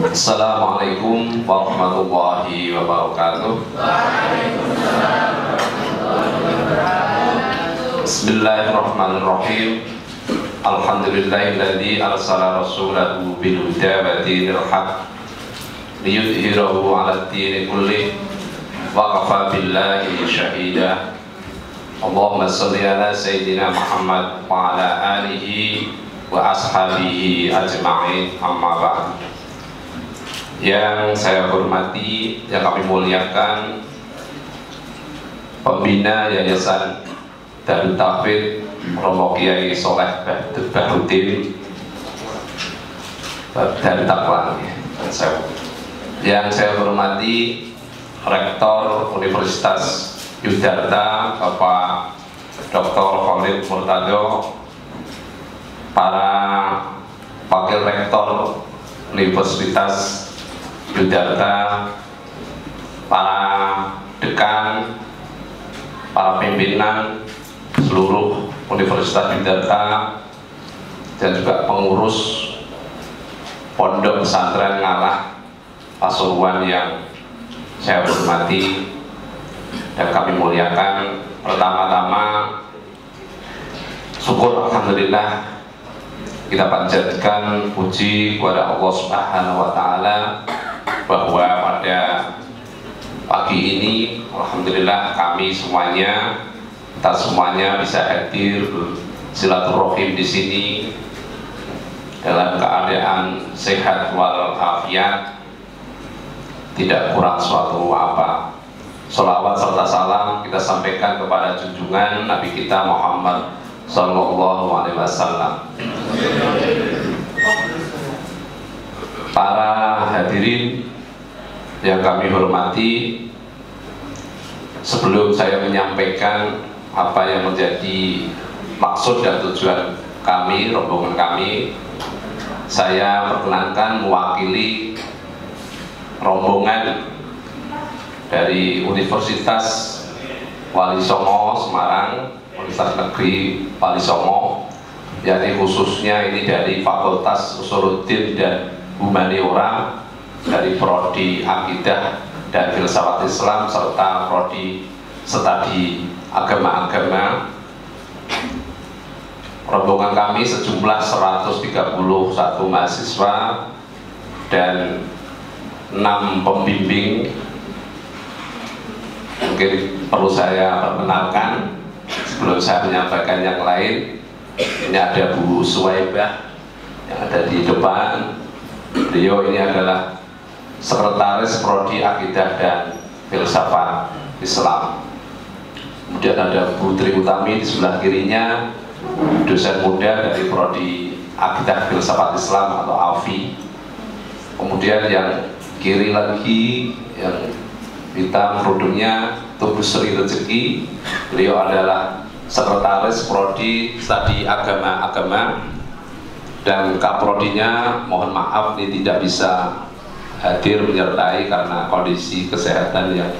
Assalamualaikum warahmatullahi wabarakatuh. Bismillahirrahmanirrahim. Alhamdulillahilladzi arsala rasulahu bil huda wa dinil haq liyudhhirahu 'alad dini kullih wa kafa billahi shahida. Allahumma shalli ala sayyidina Muhammad wa ala alihi wa ashabihi ajma'in, amma ba'd. Yang saya hormati, yang kami muliakan, pembina Yayasan Darut Tauhid Romo Kiai Soleh Bahruddin dari Takwa. Yang saya hormati Rektor Universitas Yudharta Bapak Dr. Khalid Murtado, para Wakil Rektor Universitas Yudharta, para dekan, para pimpinan seluruh Universitas Yudharta, dan juga pengurus Pondok Pesantren Ngalah Pasuruan yang saya hormati dan kami muliakan. Pertama-tama, syukur alhamdulillah kita panjatkan puji kepada Allah Subhanahu wa taala bahwa pada pagi ini alhamdulillah kita semuanya bisa hadir silaturahim di sini dalam keadaan sehat walafiat, tidak kurang suatu apa. Sholawat serta salam kita sampaikan kepada junjungan Nabi kita Muhammad Sallallahu Alaihi Wasallam. Para hadirin yang kami hormati, sebelum saya menyampaikan apa yang menjadi maksud dan tujuan kami, rombongan kami, saya perkenankan mewakili rombongan dari Universitas Wali Songo Semarang, Universitas Negeri Wali Songo, yakni khususnya ini dari Fakultas Usuluddin dan Humaniora, dari Prodi Akidah dan Filsafat Islam, serta Prodi Studi Agama-Agama. Rombongan kami sejumlah 131 mahasiswa dan 6 pembimbing. Mungkin perlu saya perkenalkan sebelum saya menyampaikan yang lain. Ini ada Bu Suwaibah yang ada di depan. Beliau ini adalah Sekretaris Prodi Akidah dan Filsafat Islam. Kemudian ada Bu Tri Utami di sebelah kirinya, dosen muda dari Prodi Akidah Filsafat Islam atau AFI. Kemudian yang kiri lagi, yang hitam kerudungnya, Tubuh Sri Rezeki, beliau adalah Sekretaris Prodi Studi Agama-Agama, dan Kaprodinya mohon maaf ini tidak bisa hadir menyertai karena kondisi kesehatan yang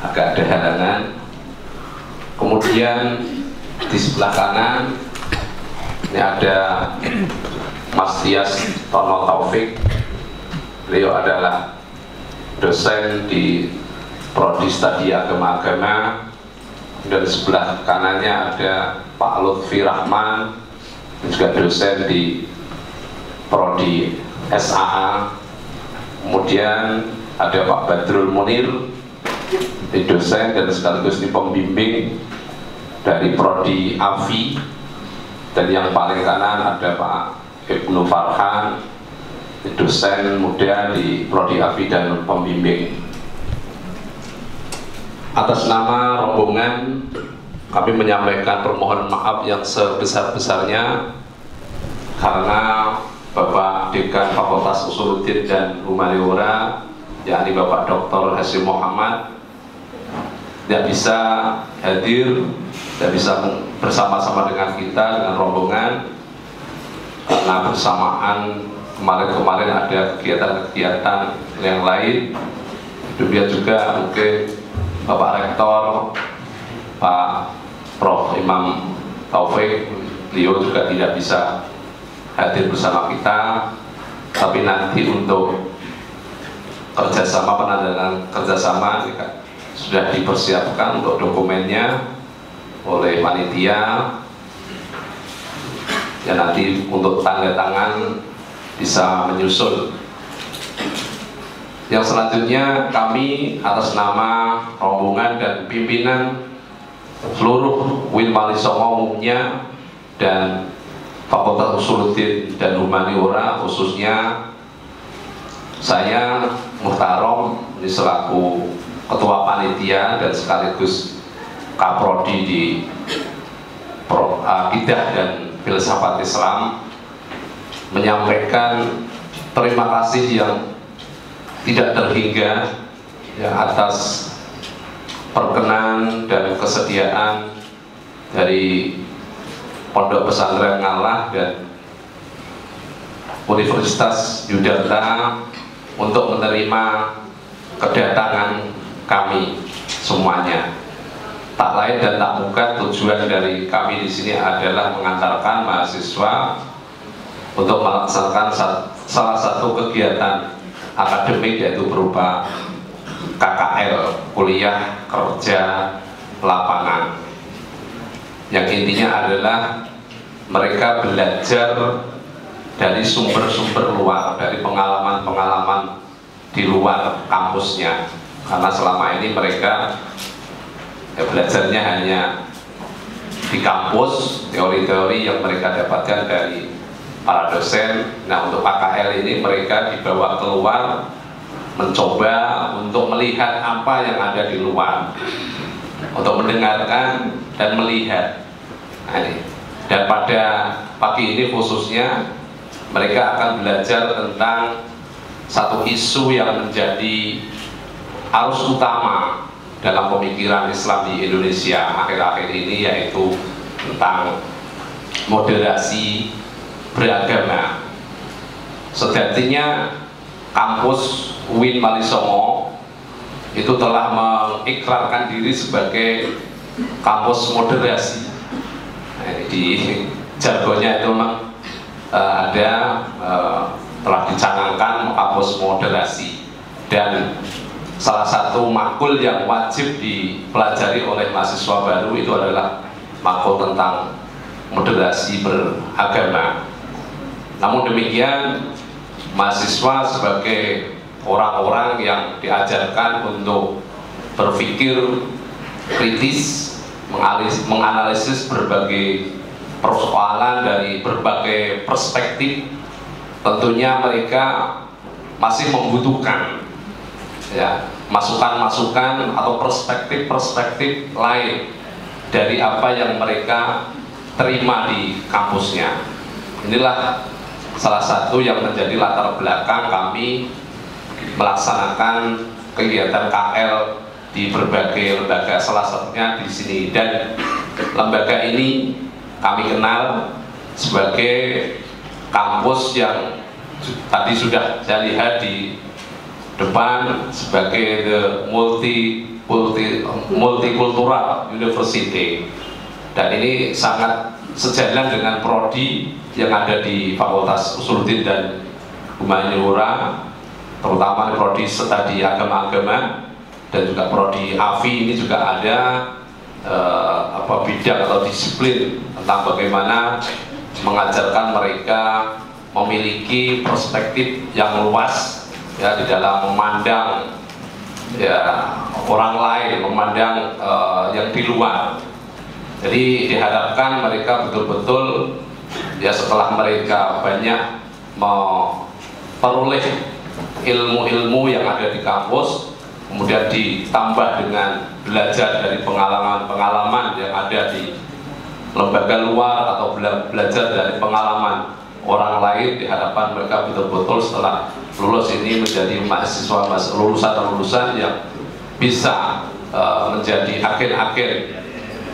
agak ada halangan. Kemudian di sebelah kanan ini ada Mas Tias Tono Taufik, beliau adalah dosen di Prodi Studi Agama-Agama. Dan sebelah kanannya ada Pak Lutfi Rahman, juga dosen di Prodi SAA. Kemudian ada Pak Badrul Munir, di dosen dan sekaligus di pembimbing dari Prodi AFI. Dan yang paling kanan ada Pak Ibnu Farhan, dosen muda di Prodi AFI dan pembimbing. Atas nama rombongan kami menyampaikan permohonan maaf yang sebesar-besarnya karena Bapak Dekan Fakultas Usuluddin dan Humaniora, yakni Bapak Dr. Hasyim Muhammad, tidak bisa hadir, tidak bisa bersama-sama dengan kita, dengan rombongan, karena bersamaan kemarin-kemarin ada kegiatan-kegiatan yang lain. Demikian juga mungkin Bapak Rektor, Pak Prof. Imam Taufik, beliau juga tidak bisa hadir bersama kita. tapi nanti untuk kerjasama, penandatanganan kerjasama sudah dipersiapkan untuk dokumennya oleh panitia. Ya, nanti untuk tanda tangan bisa menyusul. Yang selanjutnya kami atas nama rombongan dan pimpinan seluruh UIN Wali Songo umumnya dan Fakultas Usuluddin dan Humaniora khususnya, saya Muhtarom ini selaku Ketua Panitia dan sekaligus Kaprodi di Akidah dan Filsafat Islam menyampaikan terima kasih yang tidak terhingga ya, atas perkenan dan kesediaan dari Pondok Pesantren Ngalah dan Universitas Yudharta untuk menerima kedatangan kami semuanya. Tak lain dan tak bukan tujuan dari kami di sini adalah mengantarkan mahasiswa untuk melaksanakan salah satu kegiatan akademik, yaitu berupa KKL, kuliah kerja lapangan, yang intinya adalah mereka belajar dari sumber-sumber luar, dari pengalaman-pengalaman di luar kampusnya, karena selama ini mereka belajarnya hanya di kampus, teori-teori yang mereka dapatkan dari para dosen. Nah, untuk KKL ini mereka dibawa keluar, mencoba untuk melihat apa yang ada di luar, untuk mendengarkan dan melihat. Nah, ini. Dan pada pagi ini khususnya mereka akan belajar tentang satu isu yang menjadi arus utama dalam pemikiran Islam di Indonesia akhir-akhir ini, yaitu tentang moderasi beragama. Sejatinya kampus UIN Wali Songo itu telah mengikrarkan diri sebagai kampus moderasi. Nah, ini di jargonnya itu memang telah dicanangkan kampus moderasi, dan salah satu makul yang wajib dipelajari oleh mahasiswa baru itu adalah makul tentang moderasi beragama. Namun demikian, mahasiswa sebagai orang-orang yang diajarkan untuk berpikir kritis, menganalisis berbagai persoalan dari berbagai perspektif, tentunya mereka masih membutuhkan ya masukan-masukan atau perspektif-perspektif lain dari apa yang mereka terima di kampusnya. Inilah salah satu yang menjadi latar belakang kami melaksanakan kegiatan KL di berbagai lembaga, salah satunya di sini. Dan lembaga ini kami kenal sebagai kampus yang tadi sudah saya lihat di depan sebagai the multicultural university, dan ini sangat sejalan dengan prodi yang ada di Fakultas Usuluddin dan Humaniora, terutama prodi studi agama-agama, dan juga prodi AFI ini juga ada bidang atau disiplin tentang bagaimana mengajarkan mereka memiliki perspektif yang luas ya di dalam memandang ya orang lain, memandang yang di luar. Jadi diharapkan mereka betul-betul ya setelah mereka banyak memperoleh ilmu-ilmu yang ada di kampus, kemudian ditambah dengan belajar dari pengalaman-pengalaman yang ada di lembaga luar atau belajar dari pengalaman orang lain, diharapkan mereka betul-betul setelah lulus ini menjadi mahasiswa lulusan yang bisa menjadi agen-agen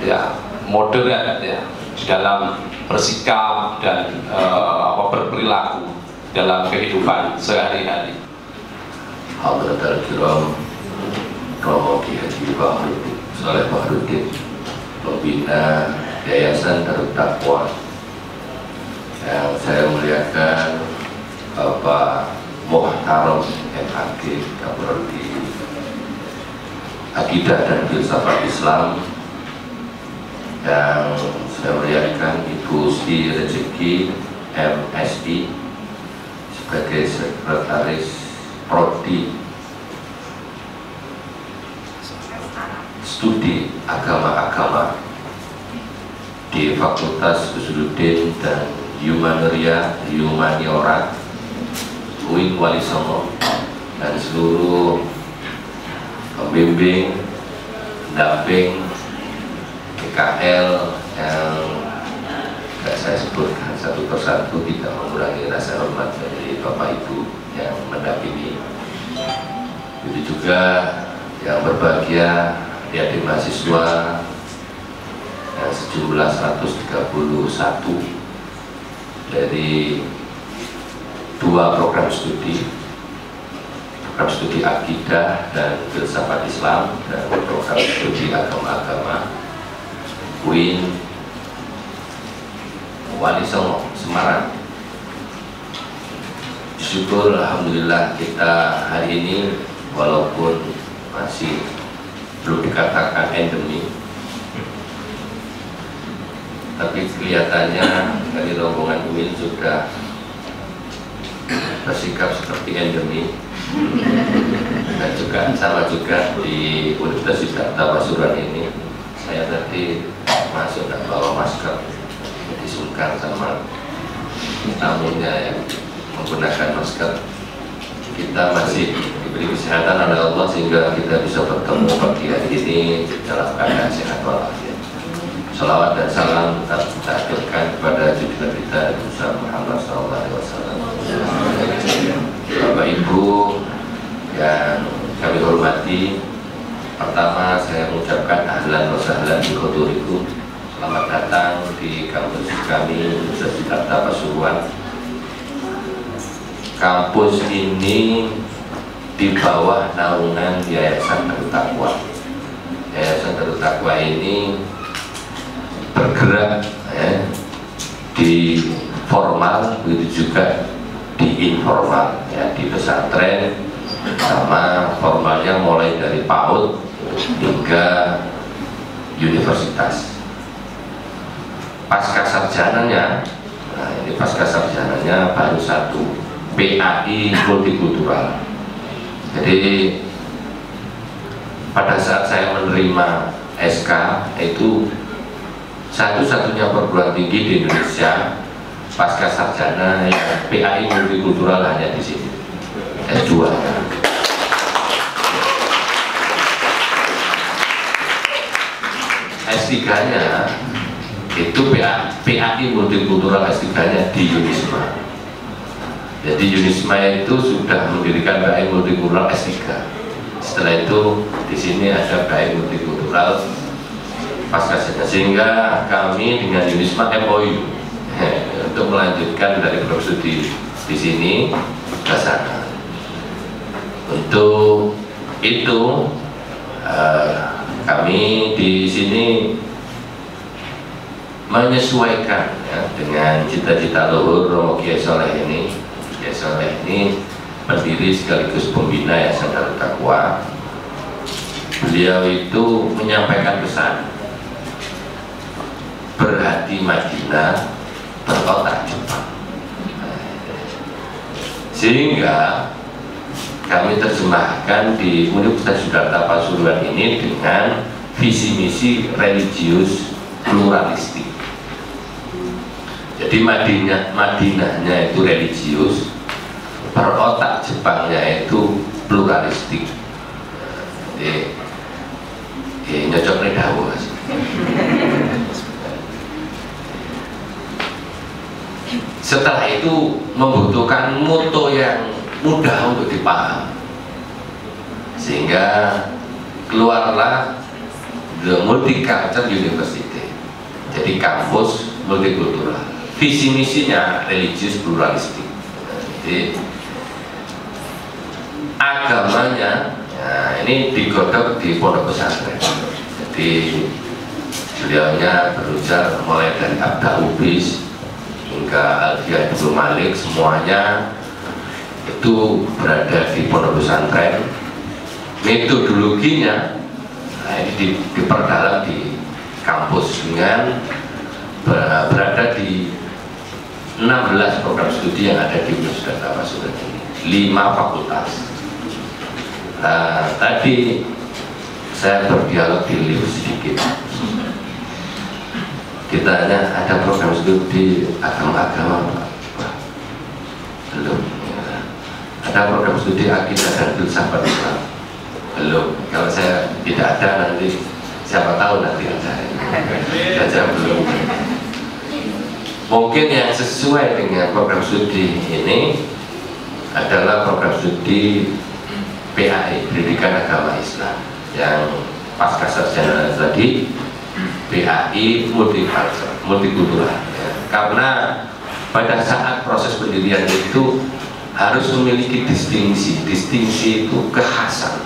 ya moderat ya di dalam bersikap dan berperilaku dalam kehidupan sehari-hari. Hadratul Kiram, Romo Ki Haji Bahrudin Saleh Bahrudin, pembina Yayasan Darut Taqwa, yang saya muliakan Bapak Muhtaram MAG Kaprodi Akidah dan Filsafat Islam, yang saya muliakan Ibu Sri Rezeki MSI sebagai Sekretaris Prodi Studi Agama-Agama di Fakultas Usuluddin dan Humaniora UIN Wali Songo, dan seluruh pembimbing, pendamping PKL yang saya sebutkan satu persatu, tidak mengurangi rasa hormat dari Bapak Ibu yang mendampingi. Itu juga yang berbahagia adik-adik mahasiswa yang sejumlah 131 dari 2 program studi Akidah dan Filsafat Islam dan program studi Agama-Agama UIN Wali Songo Semarang. Syukur alhamdulillah kita hari ini walaupun masih belum dikatakan endemi, tapi kelihatannya dari rombongan UIN sudah bersikap seperti endemi. Dan juga sama juga di Universitas Siddhartha Pasuruan ini, saya tadi masuk dan bawa masker, disungkan sama tamunya yang menggunakan masker. Kita masih diberi kesehatan oleh Allah sehingga kita bisa bertemu pagi hari ini dalam keadaan sehat walafiat. Salawat dan salam tetap kita aturkan kepada junjungan kita Muhammad SAW. Bapak Ibu yang kami hormati, pertama saya mengucapkan ahlan wa sahlan bi hudurikum. Selamat datang di kampus kami Universitas Siddhartha Pasuruan. Kampus ini di bawah naungan Yayasan Darut Taqwa. Yayasan Darut Taqwa ini bergerak di formal, begitu juga di informal, ya, di pesantren sama formalnya mulai dari PAUD hingga universitas. Pasca sarjananya, nah ini pasca sarjananya baru 1, PAI multikultural. Jadi pada saat saya menerima SK itu satu-satunya perguruan tinggi di Indonesia pasca sarjana yang PAI multikultural hanya di sini, S2. S3-nya itu PAI multikultural, S3-nya di Unisma. Jadi Unisma itu sudah mendirikan PAI multikultural S3. Setelah itu di sini ada PAI multikultural pasca sarjana, sehingga kami dengan Unisma MOU untuk melanjutkan dari program studi di sini ke sana. Untuk itu kami di sini menyesuaikan ya, dengan cita-cita luhur Romo Kiai Soleh ini. Kiai Soleh ini pendiri sekaligus pembina Yayasan Darut Taqwa. Beliau itu menyampaikan pesan berhati Madinah, berotak Jepang. Sehingga kami terjemahkan di Universitas Siddhartha Pasuruan ini dengan visi misi religius pluralistik. Jadi Madinahnya itu religius, berotak Jepangnya itu pluralistik. Jadi nyocok nih dawuh. Setelah itu membutuhkan moto yang mudah untuk dipaham, sehingga keluarlah The Multicultural University, jadi kampus multikultural. Visi misinya religius pluralistik. Jadi agamanya, ya, ini digodok di pondok pesantren. Jadi beliaunya berujar mulai dari Abda Ubis hingga Alfiah Ibnu Malik, semuanya itu berada di pondok pesantren. Metodologinya ini diperdalam di kampus dengan berada di 16 program studi yang ada di Universitas Tapasuran ini, 5 fakultas. Tadi saya berdialog di lift sedikit. Ditanya ada program studi agama-agama belum. Ada program studi akidah dan filsafat Islam belum. Kalau saya tidak ada, nanti siapa tahu nanti ada. Saja belum. Mungkin yang sesuai dengan program studi ini adalah program studi PAI, Pendidikan Agama Islam, yang pasca sarjana tadi PAI multikultural, ya. Karena pada saat proses pendirian itu harus memiliki distingsi itu kekhasan.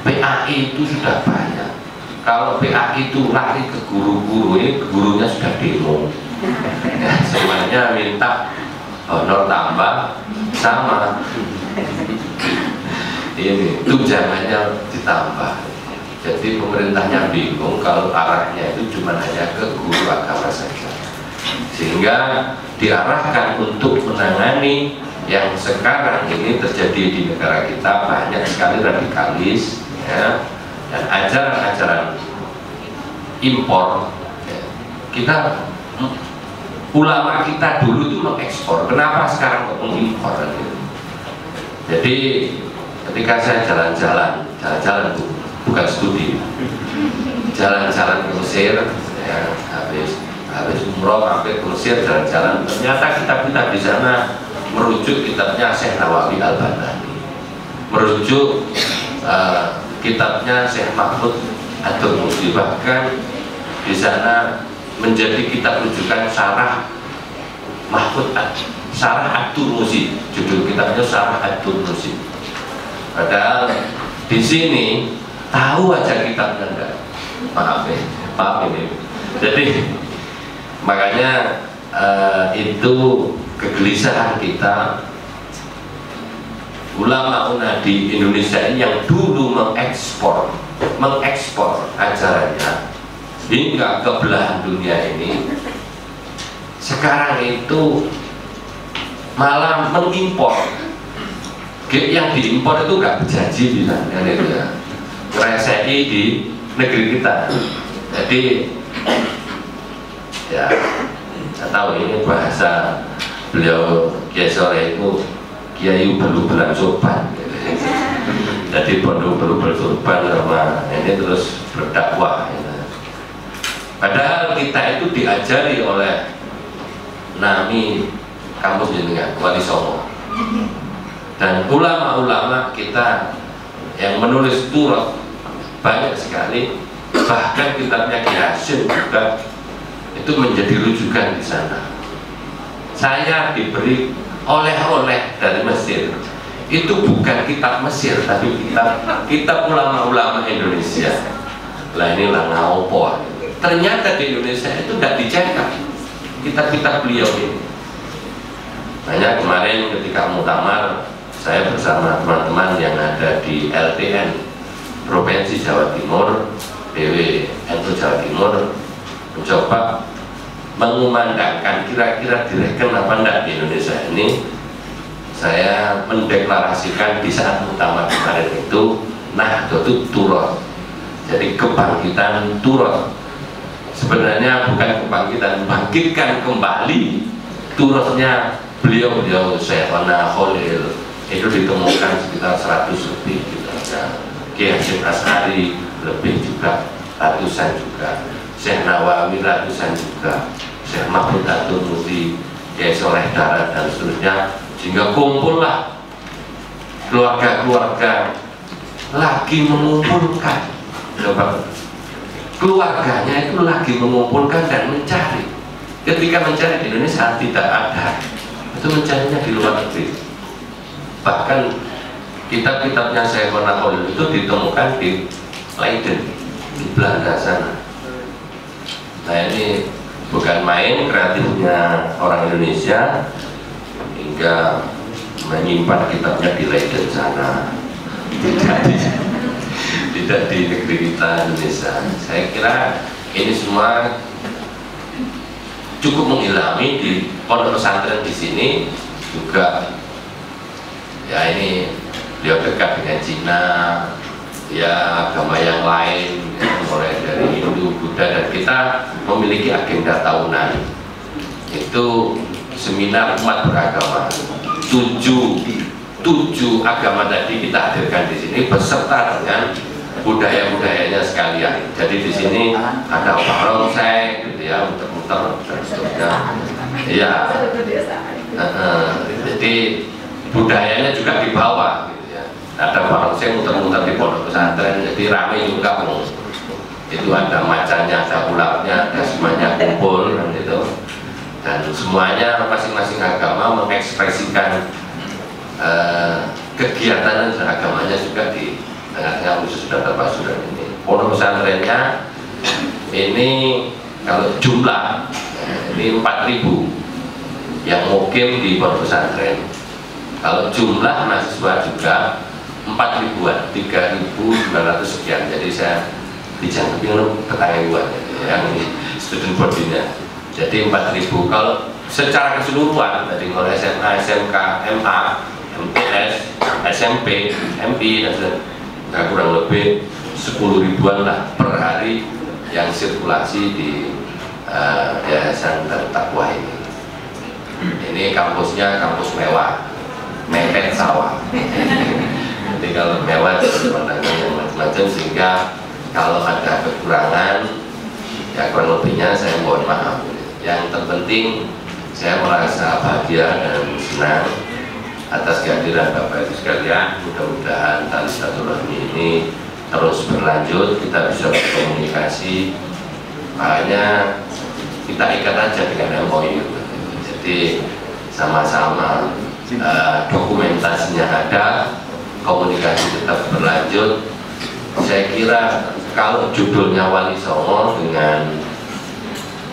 PAI itu sudah banyak. Kalau PAI itu lari ke guru-guru, ini gurunya sudah demo, ya, semuanya minta honor tambah sama ini tunjangannya ditambah. Jadi pemerintahnya bingung kalau arahnya itu cuma hanya ke guru agama saja, sehingga diarahkan untuk menangani yang sekarang ini terjadi di negara kita, banyak sekali radikalis, ya, dan ajaran-ajaran impor, ya. Kita ulama kita dulu itu mengekspor, kenapa sekarang kok mengimpor, gitu. Jadi ketika saya jalan-jalan bukan studi, jalan-jalan ke Mesir, ya, habis umroh mampir ke Mesir, jalan-jalan, ternyata kitab-kitab di sana merujuk kitabnya Syekh Nawawi Al-Banani, merujuk kitabnya Syekh Mahmud Ad-Durmuzi, bahkan di sana menjadi kitab rujukan Syarah Ad-Durmuzi, judul kitabnya Syarah Ad-Durmuzi. Padahal di sini tahu aja kitabnya enggak, maaf ini. Jadi makanya itu kegelisahan kita ulama di Indonesia ini yang dulu mengekspor ajarannya hingga ke belahan dunia ini, sekarang itu malah mengimpor. Yang diimpor itu nggak berjanji bilangnya, itu ya, ngereseki di negeri kita. Jadi ya, saya tahu ini bahasa beliau Kiai Sore itu Kiai belubelan sopan. Jadi belubelan sopan sama ini terus berdakwah. Padahal kita itu diajari oleh Nami kampus jenengan Wali Songo, dan ulama-ulama kita yang menulis turut banyak sekali, bahkan kitabnya Ki Hasyim juga itu menjadi rujukan di sana. Saya diberi oleh-oleh dari Mesir, itu bukan kitab Mesir tapi kitab ulama-ulama Indonesia. Lah inilah ngaupo. Ternyata di Indonesia itu tidak dicetak kitab-kitab beliau ini. Banyak kemarin ketika muktamar, saya bersama teman-teman yang ada di LTN Provinsi Jawa Timur, BWNU Jawa Timur, mencoba mengumandangkan kira-kira direken apa enggak di Indonesia ini. Saya mendeklarasikan di saat muktamar kemarin itu, Nahdlatul Turot, jadi kebangkitan Turot. Sebenarnya bukan kebangkitan, membangkitkan kembali turutnya beliau Syekhona Khalil. Itu ditemukan sekitar 100 lebih gitu. Kiai Hasyim Asy'ari lebih juga, ratusan juga, Syekh Nawawi ratusan juga, Syekh Mahmud Ad-Durmuzi, Kiai Soleh Darat dan seterusnya, sehingga kumpullah keluarga-keluarga lagi mengumpulkan. Coba, keluarganya itu lagi mengumpulkan dan mencari. Ketika mencari di Indonesia tidak ada, itu mencarinya di luar negeri. Bahkan kitab-kitabnya Syekhona Khalil itu ditemukan di Leiden, di Belanda sana. Nah ini bukan main kreatifnya orang Indonesia, hingga menyimpan kitabnya di Leiden sana, tidak di negeri kita Indonesia. Saya kira ini semua cukup mengilhami. Di pondok pesantren di sini juga ya, ini beliau dekat dengan Cina, ya agama yang lain, ya, mulai dari Hindu, Buddha, dan kita memiliki agenda tahunan itu seminar umat beragama. Tujuh agama tadi kita hadirkan di sini beserta dengan budaya-budayanya sekalian. Jadi di sini ada barongsai, gitu ya, muter-muter dan seterusnya. Ya, jadi budayanya juga dibawa. Ada barongsai muter-muter di pondok pesantren, jadi ramai juga. Itu ada macanya, ada ularnya, ada semuanya kumpul gitu. Dan semuanya masing-masing agama mengekspresikan kegiatan dan agamanya juga di tengah-tengah khusus Data Pasuruan ini. Pondok pesantrennya ini kalau jumlah ini 4.000 yang mukim di pondok pesantren. Kalau jumlah mahasiswa juga 4.000-an, 3.900 sekian. Jadi saya dijangkepin ketahuan yang student body-nya. Jadi 4.000. Kalau secara keseluruhan dari mulai SMA, SMK, MA, MTS, SMP, MI, dan kurang lebih 10.000-an lah per hari yang sirkulasi di Yayasan Darut Taqwa ini. Ini kampusnya kampus mewah, mepet sawah. Jadi kalau mewah pemandangan yang macam-macam, sehingga kalau ada kekurangan ya kurang lebihnya saya mohon maaf. Yang terpenting saya merasa bahagia dan senang atas kehadiran Bapak Ibu sekalian. Mudah-mudahan tali silaturahmi ini terus berlanjut, kita bisa berkomunikasi, makanya kita ikat aja dengan MOU. Jadi sama-sama dokumentasinya ada, komunikasi tetap berlanjut. Saya kira kalau judulnya Wali Songo dengan,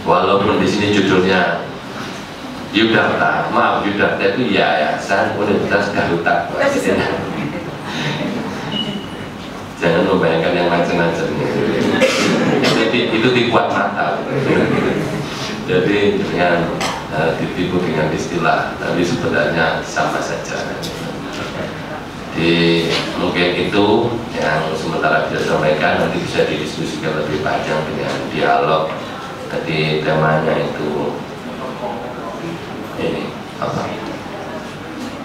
walaupun di sini judulnya Yudarta, maaf Yudarta itu Yayasan Universitas Darut Taqwa. Jangan membayangkan yang macam-macam. Itu tipuan mata. Jadi dengan ditipu dengan istilah, tapi sebenarnya sama saja. Jadi mungkin itu yang sementara bisa sampaikan, nanti bisa didiskusikan lebih panjang dengan dialog. Tadi temanya itu ini apa?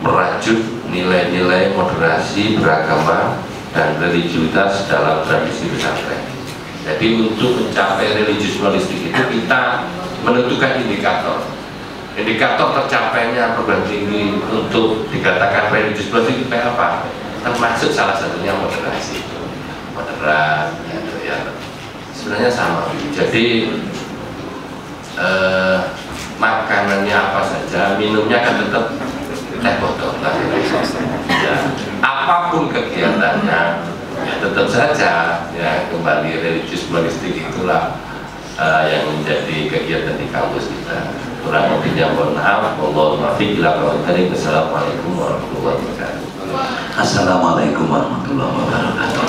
Merajut nilai-nilai moderasi beragama dan religiusitas dalam tradisi pesantren. Jadi untuk mencapai religiusmonistik itu kita menentukan indikator. Indikator tercapainya perguruan tinggi untuk dikatakan religiusmonistik itu kayak apa? Termasuk salah satunya moderasi, moderat, ya. Sebenarnya sama. Jadi makanannya apa saja, minumnya kan tetap teh botol lah. Ya, apapun kegiatannya, ya tetap saja ya kembali religiusmonistik itulah yang menjadi kegiatan di kampus kita. Kurang lebihnya mohon maaf. Wassalamualaikum warahmatullahi wabarakatuh. Assalamualaikum warahmatullahi wabarakatuh.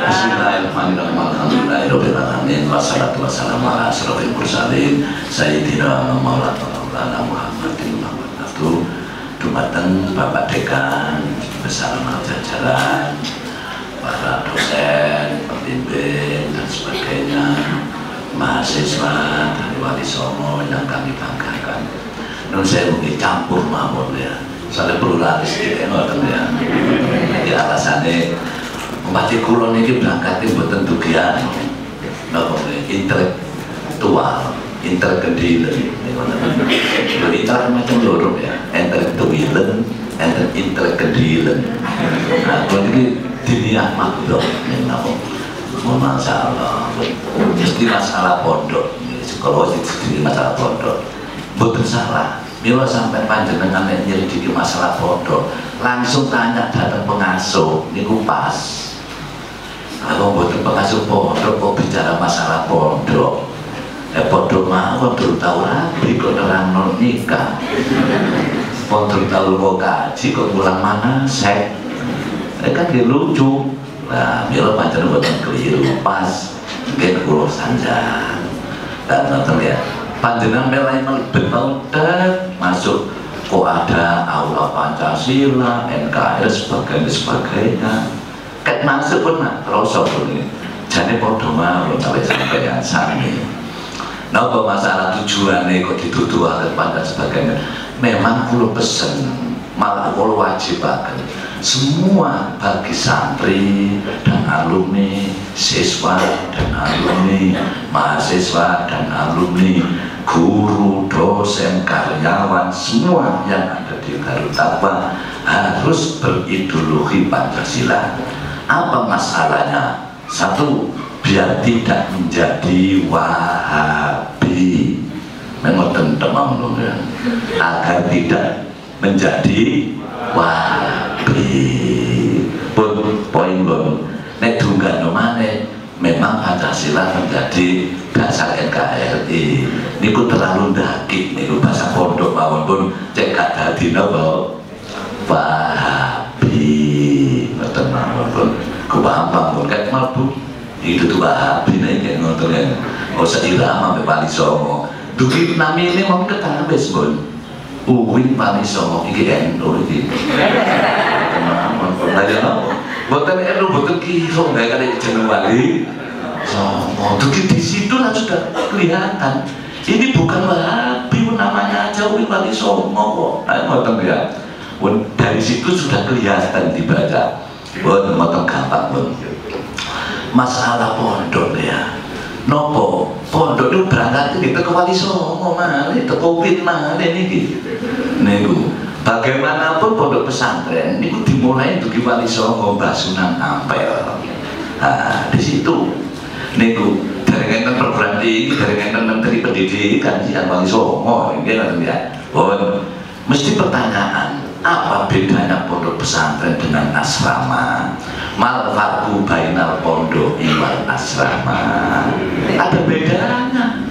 Bismillahirrahmanirrahim. Alhamdulillahirabbil alamin. Wassalatu wassalamu ala asyrofil mursalin sayyidina maulana Muhammadin wabarakatuh. Dumateng Bapak Dekan bersama jajaran, para dosen, pembimbing dan sebagainya, mahasiswa dari Wali Songo yang kami banggakan. Nun saya mungkin campur mawon ya. Soalnya pluralis gitu ya. Jadi alasannya umat kulon ini berangkatnya buatan tugian intelektual, intelektual, intelek macam lorong ya, intelektual, intelektual. Nah, kalau ini dunia makhluk, masalah, jadi masalah pondok, psikologi jadi masalah pondok, betul salah. Bila sampai panjenengan nyelidiki masalah pondok, langsung tanya datang pengasuh, ini pas. Kalau buat pengasuh pondok kok bicara masalah pondok, pondok mah kok tahu rapi kok terang non nikah. sponsor kalau mau kaji kok pulang mana sek kan dia lucu. Nah bila pancen buatan keliru pas mungkin kulo sanjang dan nonton ya panjenengan melai melebet masuk kok ada aula Pancasila, NKRI sebagainya kayak masuk pun nak rosok pun ini jadi podo mawon sampai sampeyan sami. Napa masalah tujuannya kok dituduhaken pada sebagainya. Memang kulo pesen, malah kulo wajibaken semua bagi santri dan alumni, siswa dan alumni, mahasiswa dan alumni, guru, dosen, karyawan, semua yang ada di Darut Taqwa harus berideologi Pancasila. Apa masalahnya? Satu, biar tidak menjadi Wahabi, mengoten temam ya, agar tidak menjadi Wahabi. Poin lho, nek dungan maneh memang Pancasila menjadi dasar NKRI. Niku terlalu ndaki niku bahasa pondok mawon pun cek gak dadi napa Wahabi. Ngoten mawon pun kepampang pun kayak mabuk itu tuh Wahabi nih kayak ngoten ya. Oh seirama sampai Wali Songo. Dugi nami ini mau ketabes pun. Uwin Wali Songo iki endo iki. Teman-teman pun aja nopo. Boten endo boten kiro nggak ada jeneng Wali Songo. Dugi di situ lah sudah kelihatan. Ini bukan Wahabi namanya aja Uwin Wali Songo kok. Nah ngoten ya. Dari situ sudah kelihatan dibaca. Boten motong gampang pun. Masalah pondok ya. Nopo pondok itu berangkat itu ke Wali Songo malih, ke Covid malih niki. Niku bagaimanapun pondok pesantren niku dimulai dugi Wali Songo Mbah Sunan Ampel. Nah, di situ niku dari enten perguruan tinggi, dari enten Menteri Pendidikan yang Wali Songo nggih ngoten ya. Pun mesti pertanyaan, apa bedanya pondok pesantren dengan asrama? Mal farqu bainal pondok wal asrama. Ada bedanya.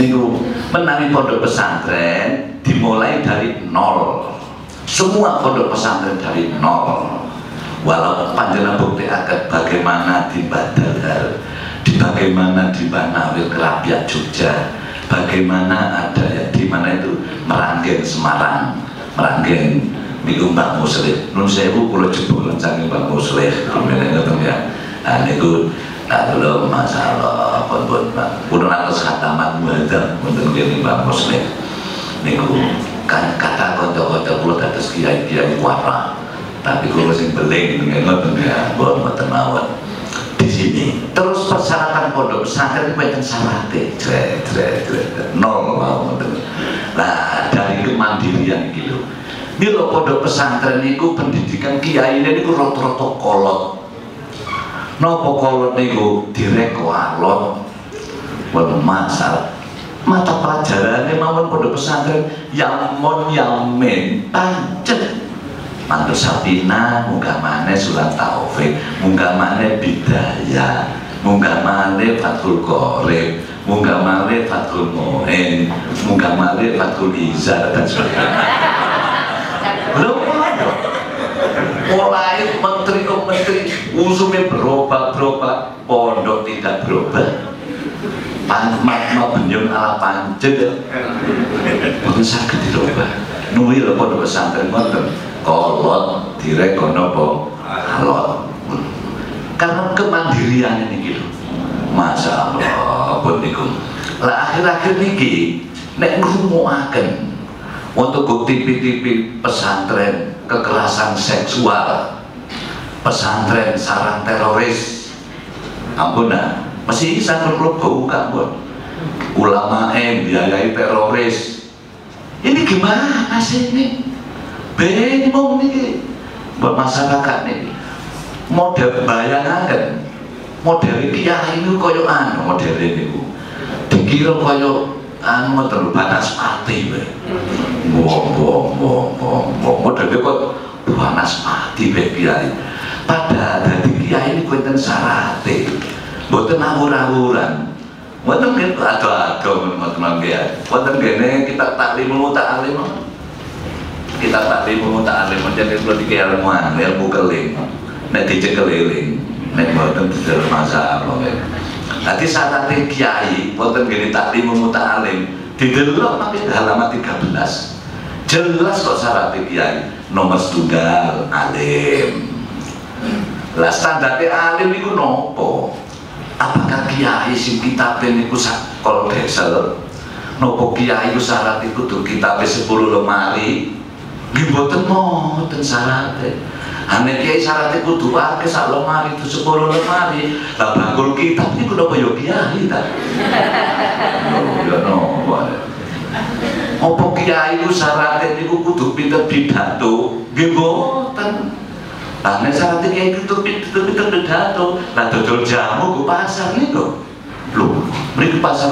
Niku menawi pondok pesantren dimulai dari nol. Semua pondok pesantren dari nol. Walau panjenengan buktiaken bagaimana di Badar, bagaimana di Banawil Kerapiak Jogja, bagaimana ada ya di mana itu Meranggen Semarang, Meranggen niku Mbak Muslih, nun sewu kula jebolan saking Mbak Muslih, kemudian ngoten ya. Nah niku kalau masalah pun pun atas khataman muadzam wonten kene Mbak Muslih. Niku kan kata kanca-kanca kula dados kiai-kiai wara. Tapi kula sing beling ngoten ya, mboten mawon. Di sini terus persyaratan pondok pesantren wonten syaratnya nol mawon. Nah, dari kemandirian iki lho. Mila pondok pesantren niku pendidikan kiai niku rata-rata kolot. Napa kolot niku direko alot. Wong masal mata pelajarannya mawon pondok pesantren yamun yamin pancet. Mantu Sapina munggah maneh Surat Taufik, munggah maneh Bidayah, munggah maneh Fathul Qorib, munggah maneh Fathul Mu'in, munggah maneh Fathul Izar dan sebagainya. Belum ada. Mulai menteri ke menteri usumnya berubah-berubah, pondok tidak berubah. Magma benyung ala pancet. Mboten saged dirubah. Nuwi lho pondok pesantren wonten kolot direko napa alot. Karena kemandirian ini gitu. Masya Allah pun niku. Lah akhir-akhir niki nek ngrumuaken untuk TV-TV pesantren kekerasan seksual, pesantren sarang teroris, ampun nah, masih sampun klub buka pun, ulama biayai teroris, ini gimana sih ini? Bingung nih, buat masyarakat nih, model bayangan, model kiai ini koyo anu model ini, dikira koyo anu terlalu batas mati, modalnya kok panas mati kiai. Padahal dari kiai ini kuenten sarate, buatan awur-awuran, buatan kita ado-ado teman-teman kiai, buatan gini kita taklim. kita taklim muta'alim jadi perlu dikeilmuan ilmu keling nek dicekeliling nek boten didel masalah nanti syaratnya kiai boten gini taklim muta'alim didelok nanti halaman 13 jelas kok syaratnya kiai nomor setunggal alim lah standarnya alim itu nopo apakah kiai sing kitabnya itu sakol desel nopo kiai itu syarat itu tuh kitabnya 10 lemari gimboten moten syaratnya hanya kiai syaratnya kudu akeh sak lemari itu 10 lemari lah bakul kitab itu nopo yo kiai ta yo nopo opo kiai itu syaratnya itu kudu pinter pidato gimboten hanya syaratnya kiai itu pinter pidato lah dodol jamu ke pasar nih loh mereka pasar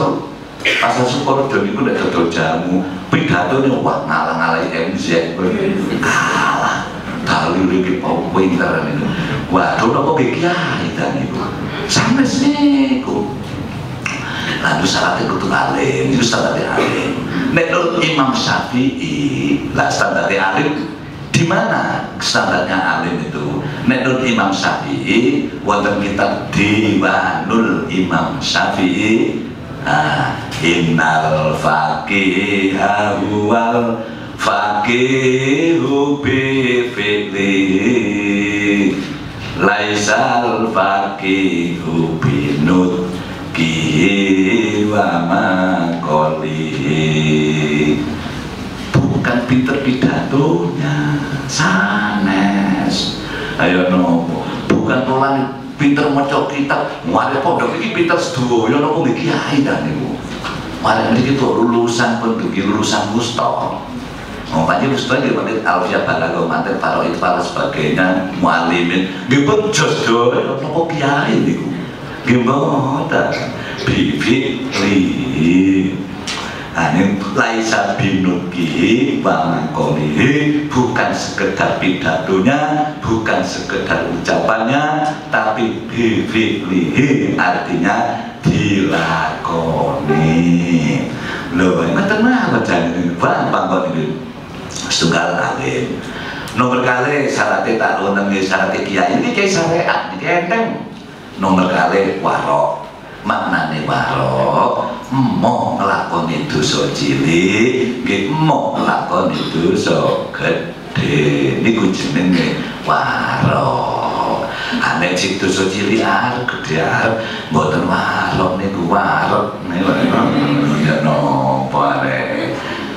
Sukorejo itu udah dodol jamu pidato nih wah ngalang-ngalai MZ kalah dalil lagi mau pinter itu waduh nopo kiai dan itu sampai sini lalu syaratnya kudu alim itu standarnya alim menurut Imam Syafi'i lah standarnya alim di mana standarnya alim itu menurut Imam Syafi'i wonten kitab Diwanul Imam Syafi'i innal faqiha huwal faqihu bi fi'li laisal faqihu bi nutqihi wa maqalihi bukan pinter pidatonya sanes ayo nopo bukan pelan pinter maca kitab mare pondok iki pinter sedoyo nopo nggih kiai ta niku mare niki kok lulusan pendugi lulusan musta panjang musta nggih panjang alfiah balaghah mantiq faraid para sebagainya muallimin nggih jos doyo nopo kiai niku nggih mboten bibi ini laisa binuki bangkolihi bukan sekedar pidatonya bukan sekedar ucapannya tapi bifilihi artinya dilakoni loh ngeten apa jangan bang ini setunggal alim nomor kali syaratnya tak luneng syaratnya kiai ini kayak syariat ini enteng nomor kali warok maknane warok mau ngelakoni dosa cilik nggih mau ngelakoni dosa gedhe niku jenenge warok nek sing dosa cilik arep gedhe arep mboten warok niku warok ya nopo arek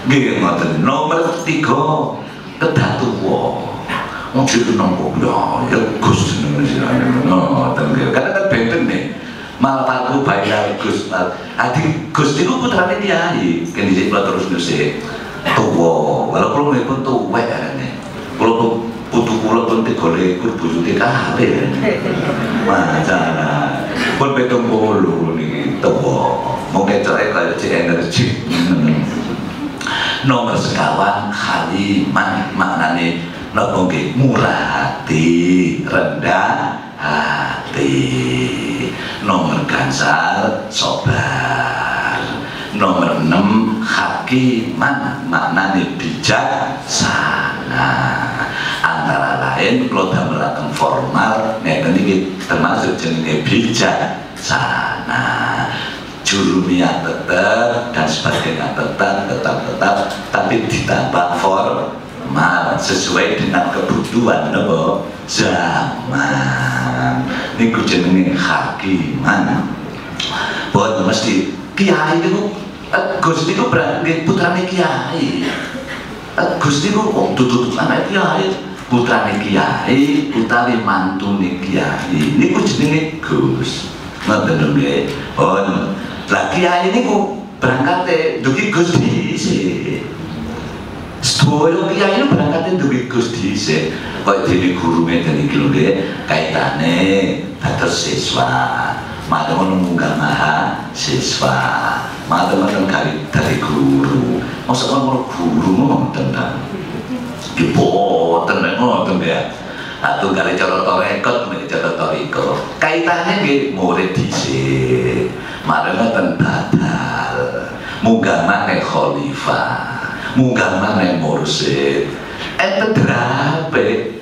nggih ngoten nomor 3 kedah tuwa wong sing nopo ya Gus ngoten karena kan benten nih malpatu bayar Gus adik Gus itu putrane kiai kan dhisik terus nusik tuwa walaupun pun tuwek arene kula putu kula pun 3 bojone kalih masalah pun 70 niki tuwa mung ketoke kaya energi nomor sekawan kalimat maknane napa nggih murah hati rendah hati nomor gansal sabar nomor 6 hakiman maknane bijaksana antara lain kalau damelaken formal ngeten iki termasuk jenenge bijaksana jurumiyah tetap dan sebagainya tetap tapi ditambah formal sesuai dengan kebutuhan nopo zaman niku jenenge hakiman buat mesti kiai niku Gus niku berarti putrane kiai Gus niku wong tutut anak kiai putrane kiai utawi mantune kiai niku jenenge Gus ngoten nggih pun lah kiai niku berangkate dugi Gus dhisik sedaya kiai niku berangkate dugi Gus dhisik kaya dene guru ngeten iki lho nggih kaitane dados siswa madhep munggah maha siswa madhep dari guru masa ngono guru ngoten ta iki boten ngoten ya atau kali cara torekot menjadi cara toriko kaitannya nggih murid dhisik madhep ngoten badal munggah maneh khalifah munggah maneh mursyid enten drape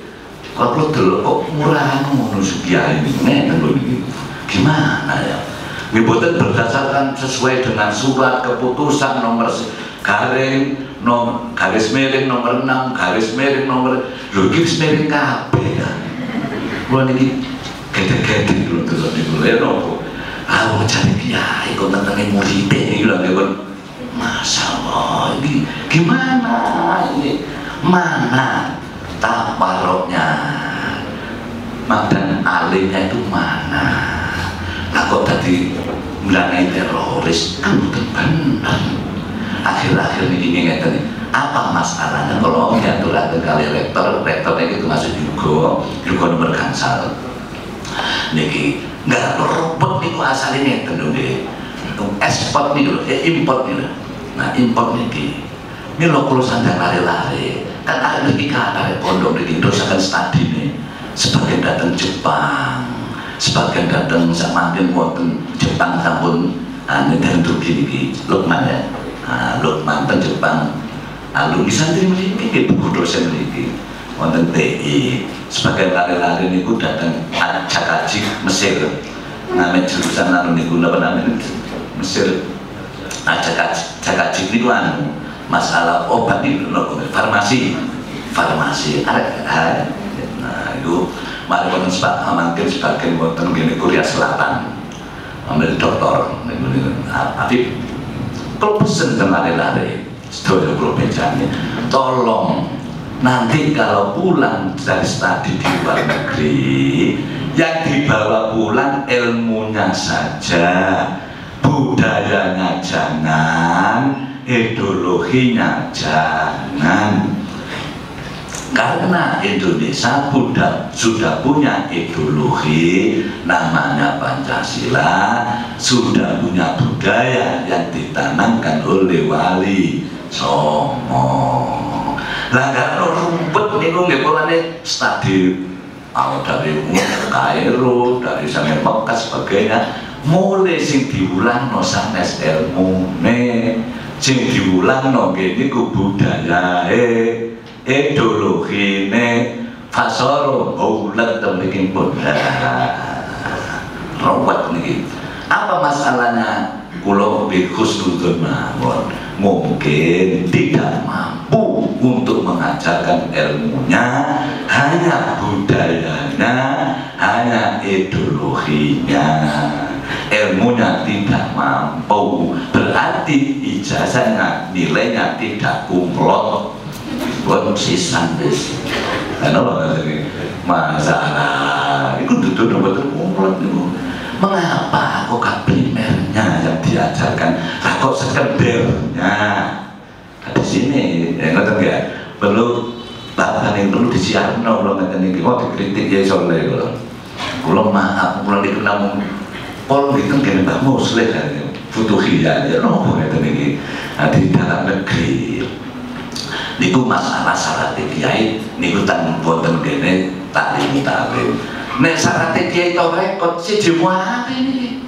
kalau dulu kok murah ngono Kiai ngene lho iki gimana ya nggih boten berdasarkan sesuai dengan surat keputusan nomor garing garis miring nomor 6 garis miring nomor lho iki wis miring kabeh kan kula niki gede-gede lho terus niku lho nopo aku cari Kiai kok tentang murid iki lho kan masyaallah ini gimana ini mana tabaroknya dan alimnya itu mana lah kok tadi melanai teroris kan betul benar akhir-akhir ini ngeten apa masalahnya kalau diatur-atur kali rektornya itu masuk juga nomor gansal niki nggak robot itu asalnya ngeten dong deh ekspor nih dulu import nih dulu nah import niki ini lo kalau sandang lari-lari kan ada di kata pondok di Indonesia kan studi nih sebagian datang Jepang sebagian datang samantin wonten Jepang sampun ini dari Turki niki Lukman ya Lukman teng Jepang alumni santri memiliki buku dosen memiliki wonten TI sebagian lari-lari niku datang Cakaji Mesir namanya jurusan anu niku apa namanya Mesir Cakaji niku anu masalah obat itu farmasi nah itu mari wonten mungkin sebagian wonten gini Korea Selatan ambil dokter tapi kalau pesen lari-lari setelah kalau becanya tolong nanti kalau pulang dari studi di luar negeri yang dibawa pulang ilmunya saja budayanya jangan ideologinya jangan karena Indonesia sudah punya ideologi namanya Pancasila sudah punya budaya yang ditanamkan oleh Wali Songo lah kalau rumput niku nggih polane studi dari Kairo dari sampai Mekah sebagainya mulai sing diulangno sanes ilmune sing diulangno ngene ku budayae ideologine fasoro ulat tembikin pun rawat niki apa masalahnya kula bi husnul mawon mungkin tidak mampu untuk mengajarkan ilmunya hanya budayanya hanya ideologinya ilmunya tidak mampu berarti ijazahnya nilainya tidak kumlot buat sisan des karena apa masalah itu duduk nomor kumlot itu mengapa kok gak primernya yang diajarkan kok sekendernya di sini ya ngerti nggak perlu bahkan yang perlu disiarkan kalau ngerti ini kok dikritik ya soalnya kalau maaf kalau dikenal kalau gitu gini Mbak Muslim kan futuhiyah ya nopo ngerti ini di dalam negeri niku masalah syarat kiai niku tan wonten kene taklim nek syarat kiai to rekod siji wae niki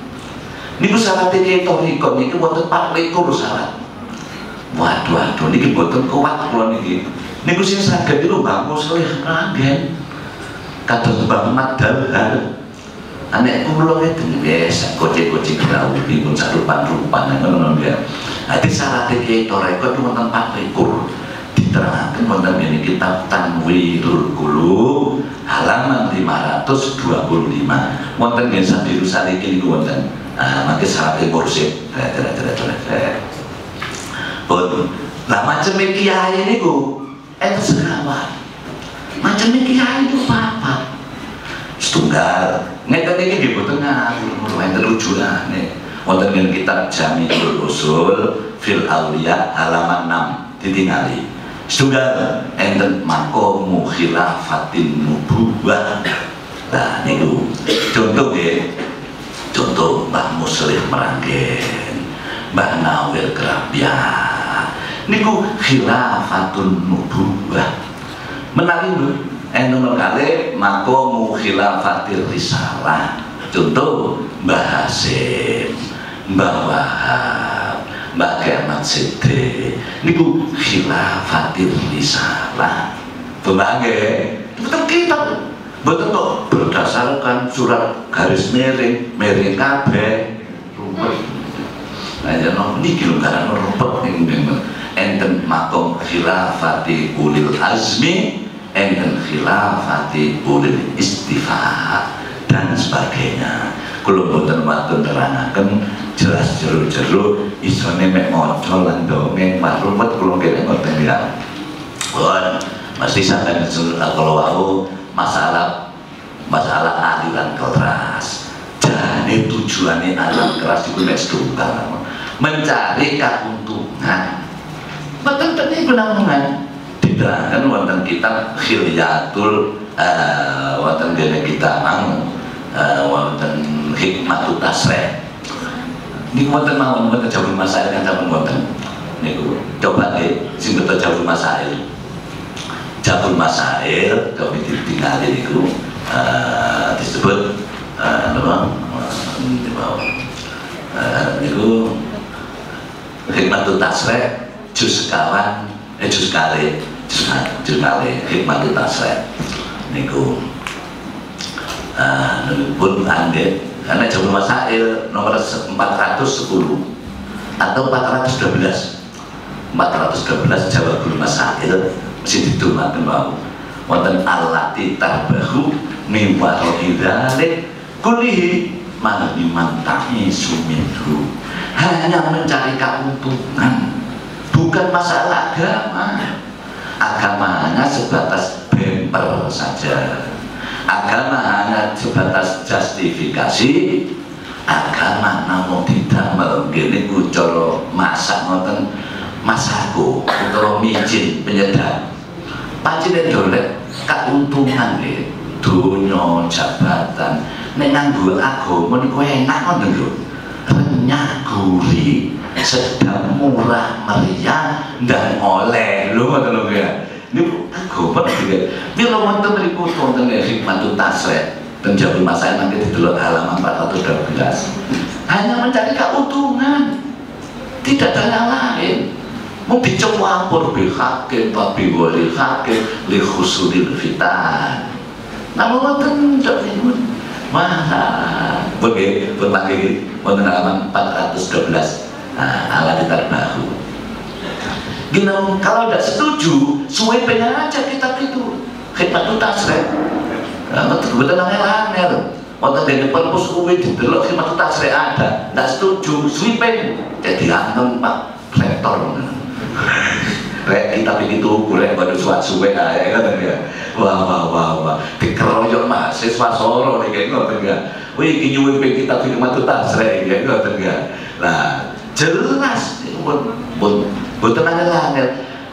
niku syarat kiai to rekod niku wonten 24 syarat waduh niki boten kuat kula niki niku sing saged niku Mbah Muslim ragen kados Mbah Madal anek kula ngeten biasa kocek-kocek rawi pun sarupan-rupan ngono ya ati syarat kiai to rekod wonten 24 diterangkan wonten ini kitab Tanwirul Qulub halaman 525 wonten nggih sabiru saliki niku wonten mangke syarat mursyid pun lah macam kiai niku enten sekawan macam kiai itu apa setunggal ngeten iki nggih boten ngawur enten rujukane wonten nggih kitab Jami'ul Usul fil Auliya halaman 6 ditingali setunggal enten makomu khilafatin nubuwah nah niku contoh ya contoh Mbah Muslim Meranggen Mbah Nawir Kerapia niku khilafatun nubuwah menawi enten kali makomu khilafatir risalah contoh Mbah Hasim Mbah Wahab Mbak Kiamat Siddiq niku khilafatir risalah Tumbang nggih. Betul kitab. Betul kok berdasarkan surat garis miring kabeh. Rumpet. Nah, jeneng niki lho karena rumpet enten makom khilafati ulil azmi, enten khilafati ulil istifa dan sebagainya. Kalau mboten wonten nerangaken jelas jero-jero isone mek maca lan dongeng maklumat kula kene ngoten ya. Pun mesti sampeyan kalau wau masalah aliran keras. Jane tujuane aliran keras iku nek setunggal mencari keuntungan. Betul ini penampungan diterangkan wonten kitab Khilyatul wonten dene kita wonten Hikmatut Tasrih. Niku wonten mawon wonten Jabul Masail kan sampun wonten. Niku coba sing beto Jabul Masail. Jabul Masail coba ditingali niku disebut apa? Niku Hikmatut Tasrih juz kali Hikmatut Tasrih niku pun andhe karena Jabul Masail nomor 410 atau 412 Jabul Masail mesti ditumaken wau wonten allati tarbahu min wara'i dzalik kullihi man imantahi suminhu. Hanya mencari keuntungan, bukan masalah agama. Agamanya sebatas bemper saja. Agama hanya sebatas justifikasi. Agama namun tidak menggini ucoro masak ngoten masako utawa micin penyedap. Pancen dolek keuntungan nggih, donya jabatan nek nganggo agama niku enak ngoten lho. Renyah gurih, sedang murah meriah dan oleh lho ngoten lho ya. Niku agama iki. Mila wonten mriku wonten Hikmatut Tasrih ten Jabul Masail nanti didelok halaman 412. Hanya mencari keuntungan. Tidak ada yang lain. Mau dicampur bihakin tapi wali hakim li khusudil fitan. Namun wonten dipun mahal. Begitu berpagi wonten halaman 412. Alat terbaru. Gini, kalau tidak setuju, suwepenya aja kitab itu. Hikmatut Tasrih. Kebetulan angel. Wonten dene perpus kuwi didelok Hikmatut Tasrih ada. Tidak setuju, suwepen. Jadi antem Pak Rektor. Rek kita begitu golek pada suwe ae ngoten ya. Wah. Dikeroyok mahasiswa Soro niki ngoten ya. Wih iki nyuwun kitab Hikmatut Tasrih ya ngoten ya. Lah jelas boten angel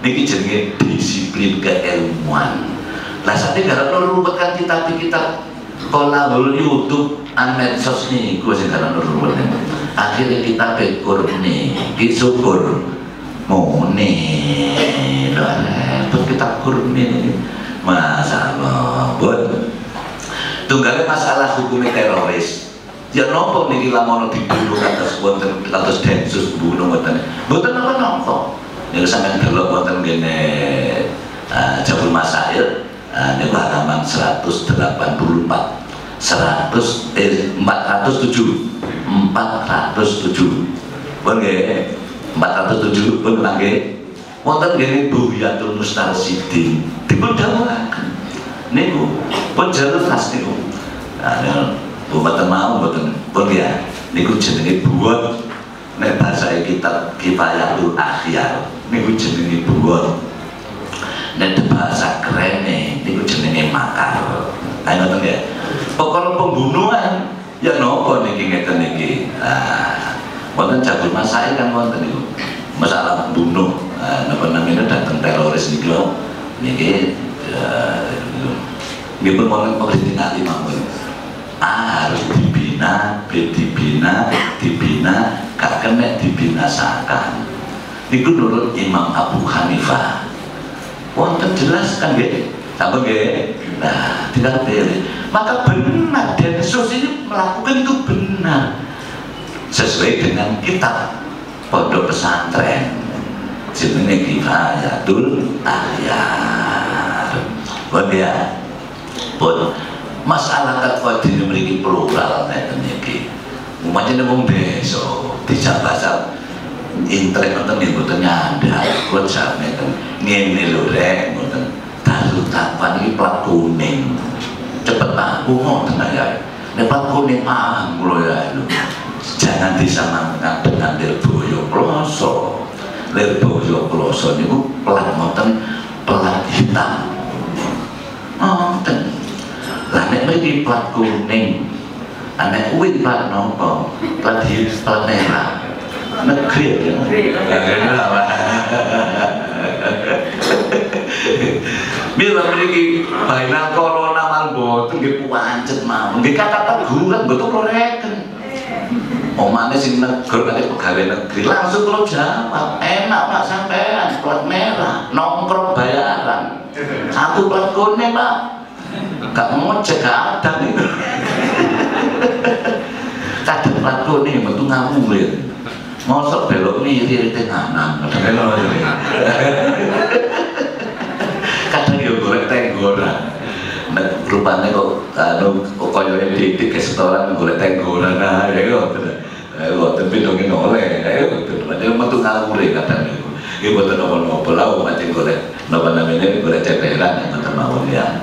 niki jenenge disiplin keilmuan. Lah sakniki garap rumpetkan kitab kolabul YouTube an medsos niku sing garap rumpet. Akhirnya kita bekur niki syukur mone repot kita kurni masalah buat tunggalnya masalah hukum teroris ya nopo niki lamono dibunuh atas wonten atas densus bunuh wonten mboten napa-napa niku sampeyan delok wonten kene Jabul Masail niku halaman 407 pun nggih 407 pun nggih wonten nggih Buhyatul Mustarsyidin dipun dawuhaken niku pun jelas niku mboten mau mboten pun ya niku jenenge buwot nek bahasa kitab Kifayatul Akhyar niku jenenge buwot nek bahasa kerene niku jenenge makar. Ayo ngoten ya pokoknya pembunuhan ya nopo niki ngeten niki wonten Jabul Masail kan wonten niku masalah bunuh napa namanya datang teroris niki lho niki nipun wonten pemerintah mawon harus dibina gak kena dibinasakan niku nurut Imam Abu Hanifah wonten jelas kan nggih sampun nggih nah tinggal pilih maka benar Densus ini melakukan itu benar sesuai dengan kitab pondok pesantren jenenge Kifayatul Akhyar Pun ya, pun masyarakat kau di memiliki plural neten iki. Umpamanya wong desa dijak bahasa intelek nonton nih buatan nyanda, buat siapa neten ngene lho rek, buatan taruh tapan ini plat kuning, cepet aku ngoten ya, ini plat kuning paham lo ya, jangan disamakan dengan Lirboyo Ploso. Lirboyo Ploso ini plat ngoten plat hitam, ngoten. Lah nek mriki plat kuning, anek kuwi plat nopo, plat hitam, plat merah. Negeri ya, bila memiliki baina corona malbo, tenggelam pancet mau, nggak kata teguran, betul koreken. Omane sing negeri nanti pegawai negeri langsung kalau jawab, enak pak sampean, plat merah, nongkrong bayaran, aku plat kuning pak, gak mau cek ada nih, kadang plat kuning betul ngamuk lihat. Mosok belok miri tenganan, kadang yo golek tenggoran. Nek rupane kok koyo di restoran golek tenggoran ya kok. Kok pindhonge oleh, ya kok. Padahal metu ngalure kadang niku. Iki boten napa-napa lha pancen golek napa namanya golek ceperan ngoten mawon ya.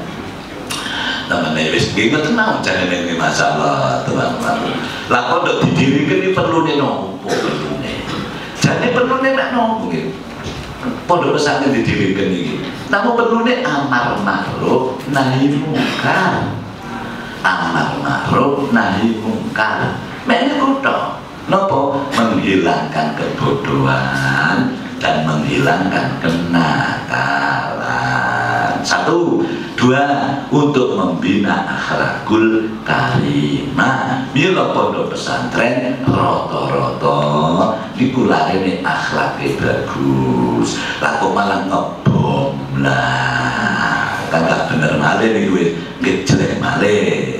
Namanya wis nggih ngoten mawon jangan ini masalah teman-teman. Lah kok ndok didirikan iki perlune nopo perlune. Jane perlune nek nopo nggih. Pondok pesantren didirikan iki. Namun perlune amar ma'ruf nahi munkar. Amar ma'ruf nahi munkar. Mek niku tok. Napa? Menghilangkan kebodohan dan menghilangkan kenakalan. 1, 2, untuk membina akhlakul karimah. Mila pondok pesantren rata-rata niku larene akhlake bagus. Lah kok malah ngebom lah. Kan gak bener malih niku nggih jelek malih.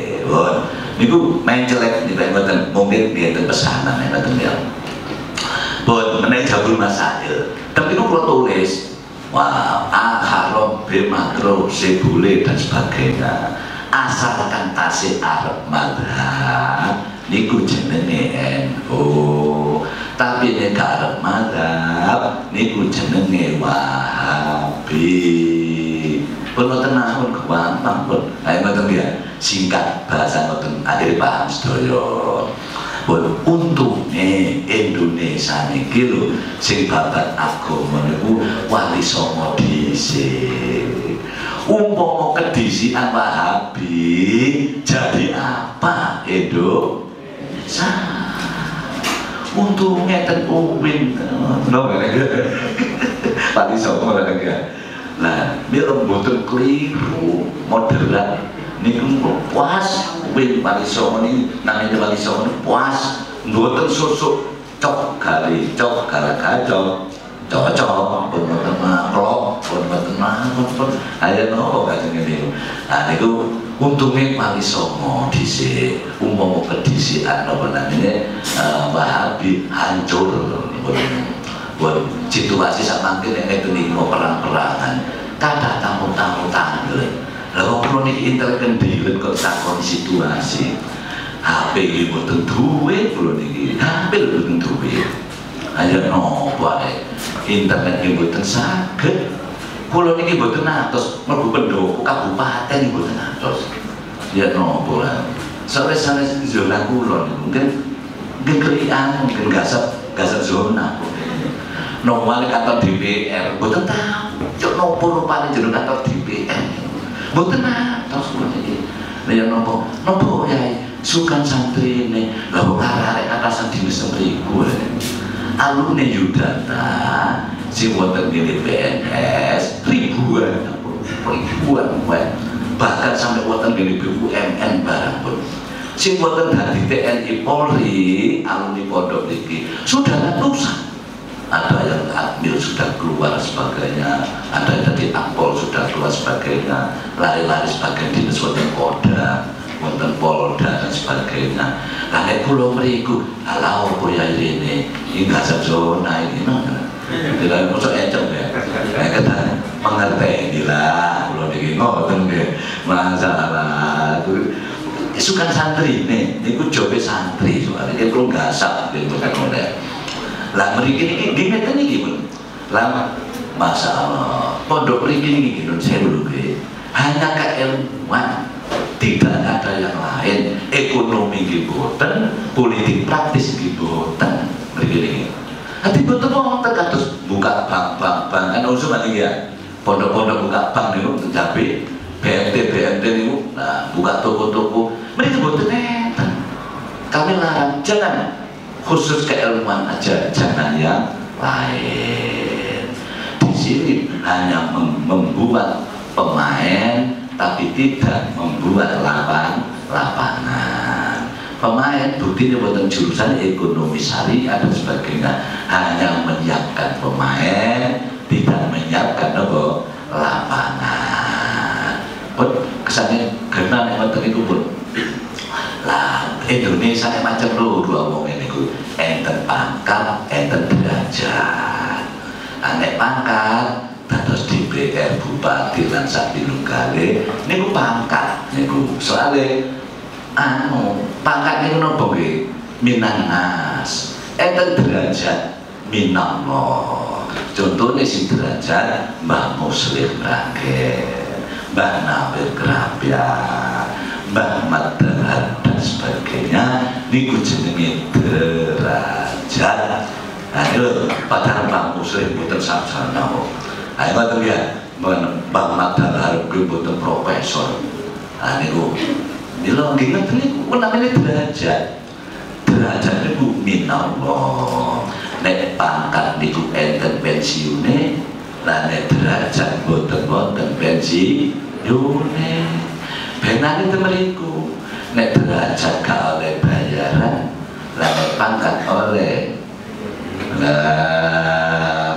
Niku main jelek niku mboten mungkin ngeten pesanan mboten ya. Bon menawi jabul masail. Tapi niku kula tulis wah, haram, B makruh, C boleh dan sebagainya. Asalkan tasih arep madhab niku jenenge NU. Tapi nek arep madhab niku jenenge Wahabi. Pun tenahun gampang pun. Ayo ngoten ya. Singkat bahasa ngoten akhire paham sedaya. Untungnya Indonesia niki lho sing babat agama niku wali songo dhisik. Umpama kedisikan Wahabi jadi apa Indonesia? Untungnya ten uwin no wali songo lagi. Nah, biar mboten keliru moderat niku puas win wali songo niki namanya wali songo puas mboten susuk cok kali cok gara-gara cocok pun mboten maklok pun mboten pun ayo nopo kadang niku. Nah niku untungnya wali songo dhisik umpama kedhisikan apa namanya Wahabi hancur buat situasi samangke nek itu nih mau perang-perangan kada tamu-tamu tanggal. Lalu kalau nih intelijen dilet kok takon situasi HP ini buatan duit kalau nih HP buatan duit aja nopo internet ini buatan sakit kalau nih buatan atas mergo pendopo kabupaten ini buatan atas ya nopo lah soalnya zona kulon mungkin kelian mungkin gasap zona normal kantor DPR buatan tahu cok nopo rupanya jadi kantor DPR buatan atas ini ya nopo ya sukan santri ini lalu arek atasan dinas ribu alumni Yudata si buatan di PNS ribuan bahkan sampai buatan di BUMN barang pun si buatan dari TNI Polri alumni pondok ini sudah ratusan. Ada yang admil sudah keluar sebagainya, ada yang dari Akpol sudah keluar sebagainya, lari-lari sebagai dinas wonten Polda, wonten Polda dan sebagainya. Lah nek kula mriku, ala opo ya ini nggak zona ini, tidak masuk encok ya. Kata mengerti lah kalau niki ngoten nggih masalah isukan santri nih niku jobe santri soalnya dia belum gasak nggih mboten oleh lah mriki niki nggih ngeten niki pun lah masalah pondok mriki niki nun sewu nggih hanya keilmuan tidak ada yang lain ekonomi nggih boten politik praktis nggih boten mriki niki hati boten wonten kados buka bank kan usum niki ya pondok-pondok buka bank niku tercapai BNT niku nah buka toko-toko mereka boten enten kami larang jangan khusus keilmuan aja jangan yang lain di sini hanya membuat pemain tapi tidak membuat lapangan pemain buktinya buatan jurusan ekonomi syariah dan sebagainya hanya menyiapkan pemain tidak menyiapkan lapangan pun kesannya karena yang itu pun lah Indonesia yang macam dua ngomong ini enten pangkat enten derajat anek pangkat terus DPR bupati lan sak pinunggale niku pangkat niku soalnya pangkat niku nopo nggih minannas enten derajat minallah contohnya si derajat Mbah Muslim Rakyat Mbah Nawir Kerapian Mbah Madahar dan sebagainya niku jenenge derajat nah itu padahal Mbah Muslim boten sarjana ayo ngoten ya Mbah Madahar kuwi boten profesor nah niku lho nggih ngoten niku namanya derajat niku minallah nek pangkat niku enten pensiune lan nek derajat boten pensiune benane temeriku nek derajat gak oleh bayaran lan nek pangkat oleh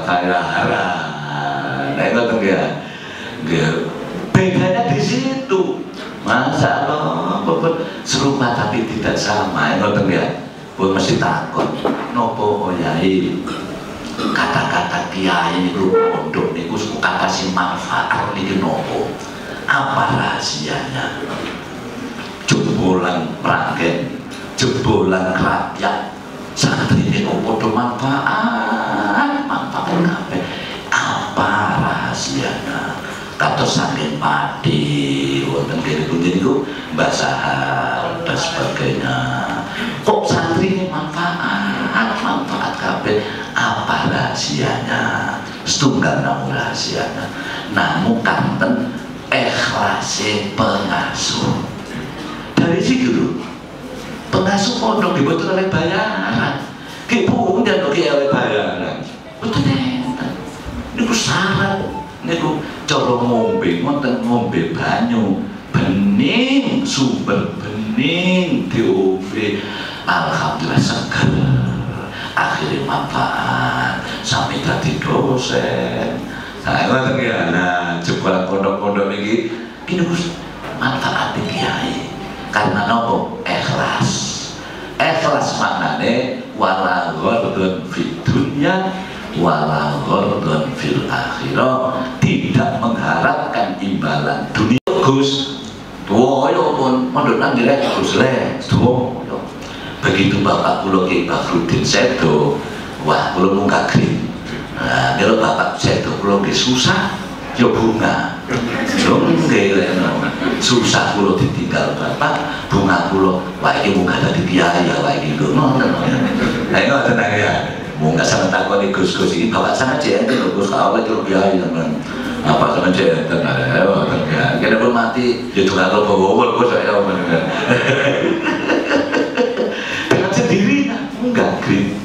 bayaran nek ngoten ya bedanya di situ masalah serupa tapi tidak sama ngoten ya pun mesti takut nopo oyai kata-kata kiai niku pondok niku kata si manfaat niki nopo apa rahasianya jebolan rakyat jebolan rakyat santri niku podo manfaat kabeh apa rahasianya kados saking padi wonten kene niku Mbah Sahar dan sebagainya kok santri ini manfaat kabeh apa rahasianya setunggal namun rahasianya namun kanten ikhlase pengasuh dari situ pengasuh pondok dibutuh oleh bayaran ki punya oleh bayaran betul enten niku syarat niku cara ngombe banyu bening sumber bening diombe alhamdulillah seger akhirnya manfaat sampai tadi dosen nah ngoten ya nah jebolan pondok-pondok iki manfaat kiai karena nopo ikhlas maknane wala ghardun fid dunya wala ghardun fil akhirah tidak mengharapkan imbalan dunia Gus doyo pun mondok nang direk Gus le doyo begitu bapak kula Ki Bakhrudin sedo wah kula munggah green nah kalau bapak sedo kula nggih susah ya bunga yo nggih susah kula ditinggal bapak bunga kula wah iki munggah dadi kiai ya wah iki lho ngoten ayo ngoten ya munggah sampe takoni Gus-gus iki bapak sangat jente lho Gus kawula iki kiai tenan apa sama jenten ayo ya kene pun mati ya juga kalau bawa Gus saya bener sendiri enggak green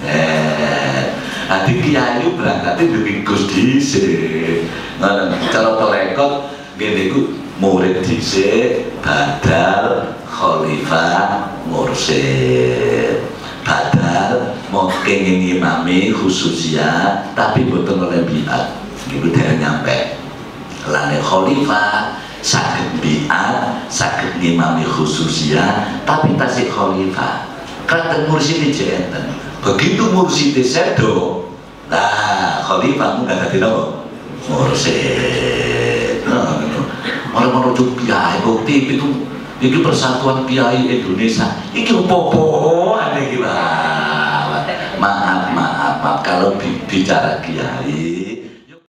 adik kiai berangkatnya dari Gus dhisik ngono cara pelekot ngene iku murid dhisik badal khalifah mursyid badal mau kenging imami khususnya tapi boten oleh biat niku dereng nyampe lane khalifah saged biat saged ngimami khususnya tapi tasik khalifah kanten mursyid jenten begitu mursyid sedo nah khalifah munggah dadi napa Mursid. Orang-orang tuh kiai kok TV itu iki Persatuan Kiai Indonesia. Iki opo-opo iki, Pak. Maaf kalau bicara kiai